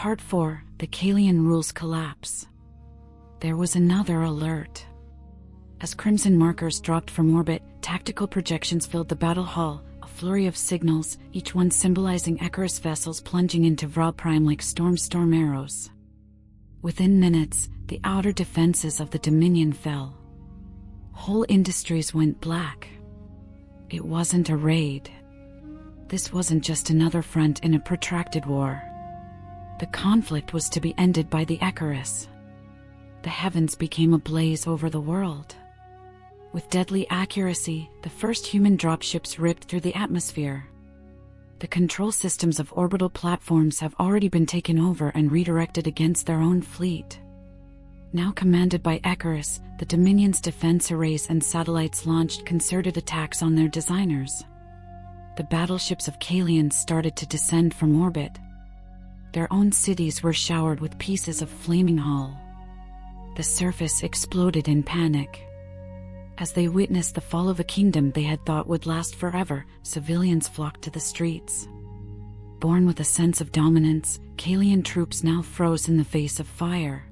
Part 4, the Kaelyon rules collapse. There was another alert. As crimson markers dropped from orbit, tactical projections filled the battle hall, a flurry of signals, each one symbolizing Icarus vessels plunging into Vral Prime like storm arrows. Within minutes, the outer defenses of the Dominion fell. Whole industries went black. It wasn't a raid. This wasn't just another front in a protracted war. The conflict was to be ended by the Icarus. The heavens became ablaze over the world. With deadly accuracy, the first human dropships ripped through the atmosphere. The control systems of orbital platforms have already been taken over and redirected against their own fleet. Now commanded by Icarus, the Dominion's defense arrays and satellites launched concerted attacks on their designers. The battleships of Kaelyon started to descend from orbit. Their own cities were showered with pieces of flaming hull. The surface exploded in panic. As they witnessed the fall of a kingdom they had thought would last forever, civilians flocked to the streets. Born with a sense of dominance, Kaelyon troops now froze in the face of fire.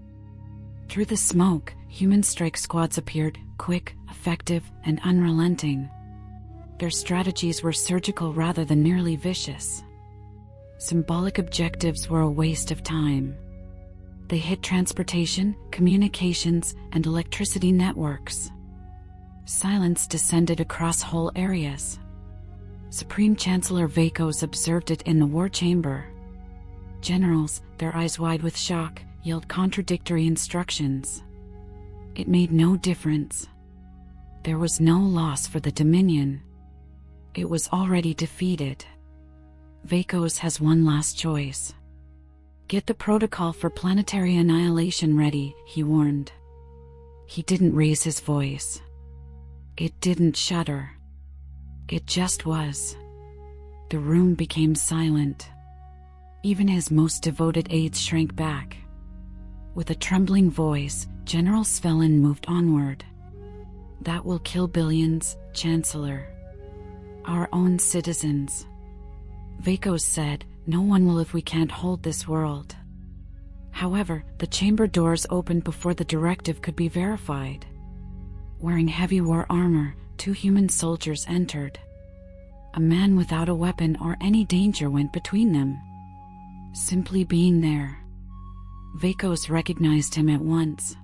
Through the smoke, human strike squads appeared, quick, effective, and unrelenting. Their strategies were surgical rather than merely vicious. Symbolic objectives were a waste of time. They hit transportation, communications, and electricity networks. Silence descended across whole areas. Supreme Chancellor Vakos observed it in the war chamber. Generals, their eyes wide with shock, yelled contradictory instructions. It made no difference. There was no loss for the Dominion. It was already defeated. Vakos has one last choice. Get the protocol for planetary annihilation ready, he warned. He didn't raise his voice. It didn't shudder. It just was. The room became silent. Even his most devoted aides shrank back. With a trembling voice, General Svelin moved onward. That will kill billions, Chancellor. Our own citizens. Vakos said, no one will if we can't hold this world. However, the chamber doors opened before the directive could be verified. Wearing heavy war armor, 2 human soldiers entered. A man without a weapon or any danger went between them. Simply being there. Vakos recognized him at once.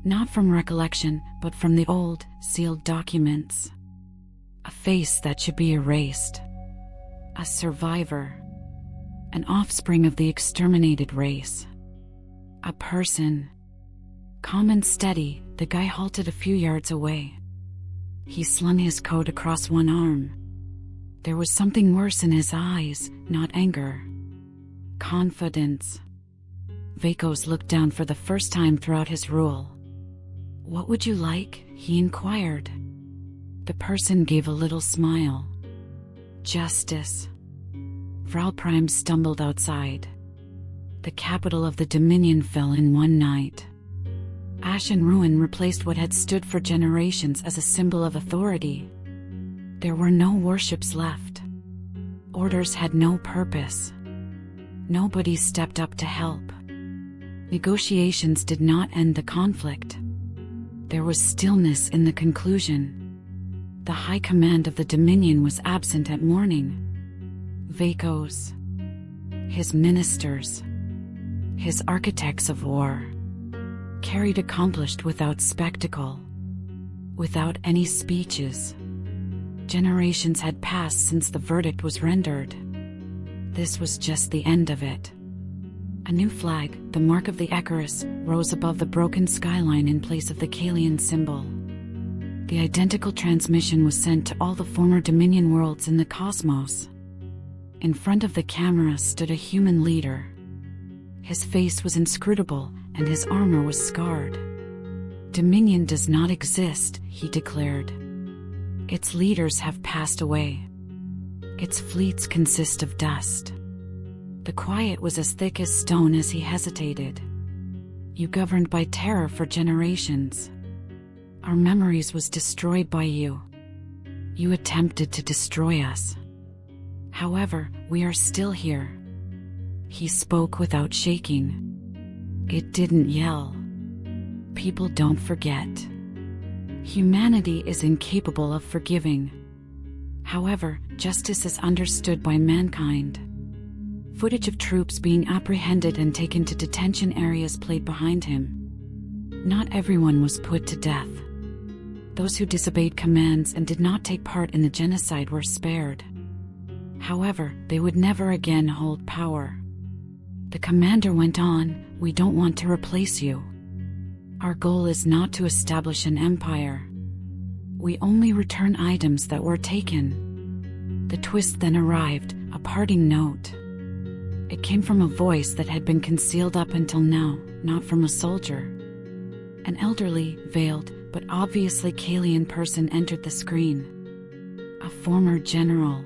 Not from recollection, but from the old, sealed documents. A face that should be erased. A survivor. An offspring of the exterminated race. A person. Calm and steady, the guy halted a few yards away. He slung his coat across one arm. There was something worse in his eyes, not anger. Confidence. Vakos looked down for the first time throughout his rule. What would you like? He inquired. The person gave a little smile. Justice. Vral Prime stumbled outside. The capital of the Dominion fell in one night. Ash and ruin replaced what had stood for generations as a symbol of authority. There were no warships left. Orders had no purpose. Nobody stepped up to help. Negotiations did not end the conflict. There was stillness in the conclusion. The high command of the Dominion was absent at morning. Vakos. His ministers. His architects of war. Carried accomplished without spectacle. Without any speeches. Generations had passed since the verdict was rendered. This was just the end of it. A new flag, the mark of the Icarus, rose above the broken skyline in place of the Kaelyon symbol. The identical transmission was sent to all the former Dominion worlds in the cosmos. In front of the camera stood a human leader. His face was inscrutable, and his armor was scarred. Dominion does not exist, he declared. Its leaders have passed away. Its fleets consist of dust. The quiet was as thick as stone as he hesitated. You governed by terror for generations. Our memories was destroyed by you. You attempted to destroy us. However, we are still here. He spoke without shaking. It didn't yell. People don't forget. Humanity is incapable of forgiving. However, justice is understood by mankind. Footage of troops being apprehended and taken to detention areas played behind him. Not everyone was put to death. Those who disobeyed commands and did not take part in the genocide were spared. However, they would never again hold power. The commander went on, "We don't want to replace you. Our goal is not to establish an empire. We only return items that were taken." The twist then arrived, a parting note. It came from a voice that had been concealed up until now, not from a soldier. An elderly, veiled, but obviously Kaelyon person entered the screen. A former general.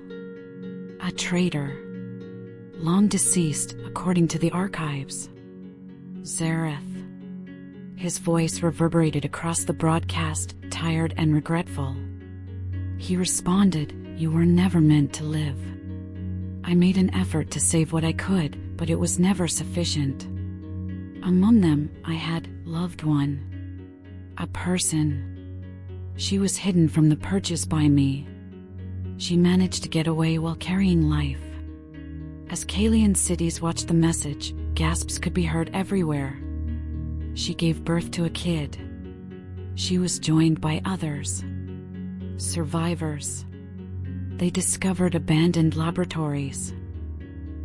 A traitor. Long deceased, according to the archives. Zareth. His voice reverberated across the broadcast, tired and regretful. He responded, "You were never meant to live. I made an effort to save what I could, but it was never sufficient. Among them, I had loved one. A person. She was hidden from the purchase by me. She managed to get away while carrying life." As Kaelyon cities watched the message, gasps could be heard everywhere. She gave birth to a kid. She was joined by others. Survivors. They discovered abandoned laboratories.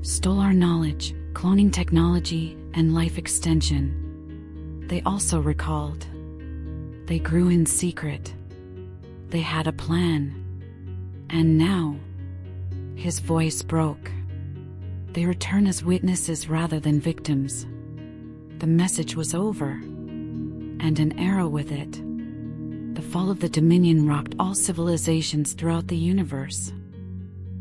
Stole our knowledge, cloning technology, and life extension. They also recalled. They grew in secret. They had a plan. And now, his voice broke. They return as witnesses rather than victims. The message was over, and an era with it. The fall of the Dominion rocked all civilizations throughout the universe.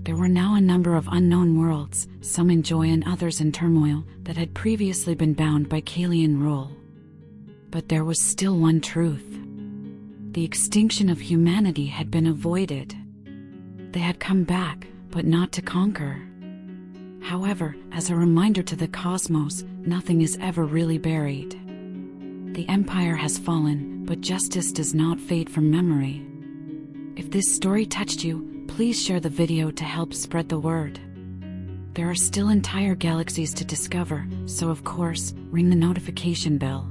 There were now a number of unknown worlds, some in joy and others in turmoil, that had previously been bound by Kaelyon rule. But there was still one truth. The extinction of humanity had been avoided. They had come back, but not to conquer. However, as a reminder to the cosmos, nothing is ever really buried. The Empire has fallen, but justice does not fade from memory. If this story touched you, please share the video to help spread the word. There are still entire galaxies to discover, so of course, ring the notification bell.